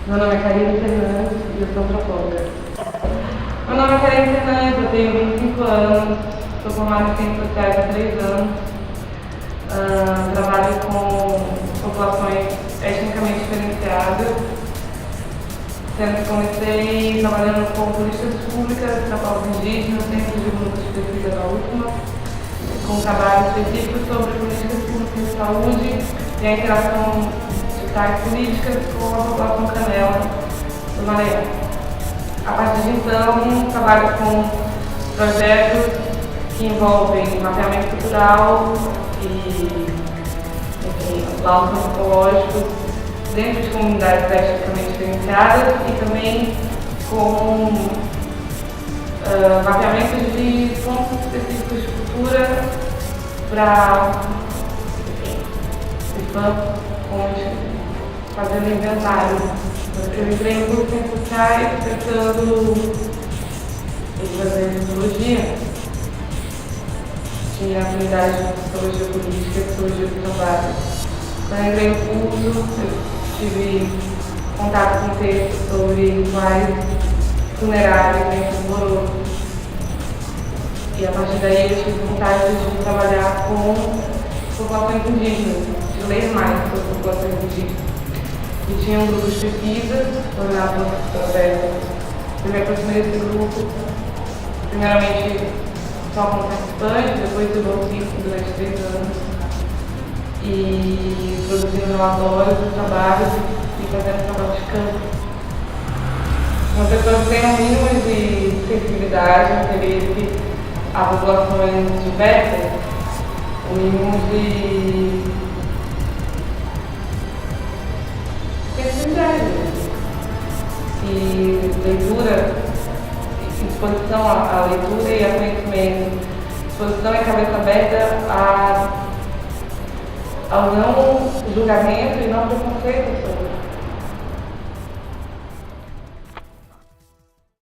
Meu nome é Karine Fernandes e eu sou antropóloga. Meu nome é Karine Fernandes, eu tenho 25 anos, sou formada em Ciências Sociais há 3 anos, trabalho com populações etnicamente diferenciadas, sendo que comecei trabalhando com políticas públicas para povos indígenas, dentro de grupos de pesquisa da UFMA, com um trabalho específico sobre políticas públicas de saúde e a interação de tais políticas com a população canela do Maranhão. A partir de então, trabalho com projetos que envolvem mapeamento cultural e, enfim, laudos antropológicos dentro de comunidades etnicamente diferenciadas e também com mapeamento de pontos específicos de cultura para, fazendo inventário. Eu entrei em grupos sociais tentando fazer psicologia. Tinha afinidade com psicologia política e psicologia do trabalho. Quando eu entrei no curso, eu tive contato com textos sobre rituais funerários dentro do Moroso. E a partir daí eu tive vontade de trabalhar com populações indígenas, de ler mais sobre populações indígenas. E tinha um grupo de pesquisa, formado através do me aproximei desse grupo, primeiramente só como participante, depois eu bolsista durante 3 anos, e produzindo relatórios do trabalho e fazendo trabalho de campo. Uma pessoa que tem um mínimo de sensibilidade, interesse a populações diversas, o mínimo de sensibilidade e leitura, disposição à leitura e a conhecimento, disposição e cabeça aberta ao não julgamento e não preconceito sobre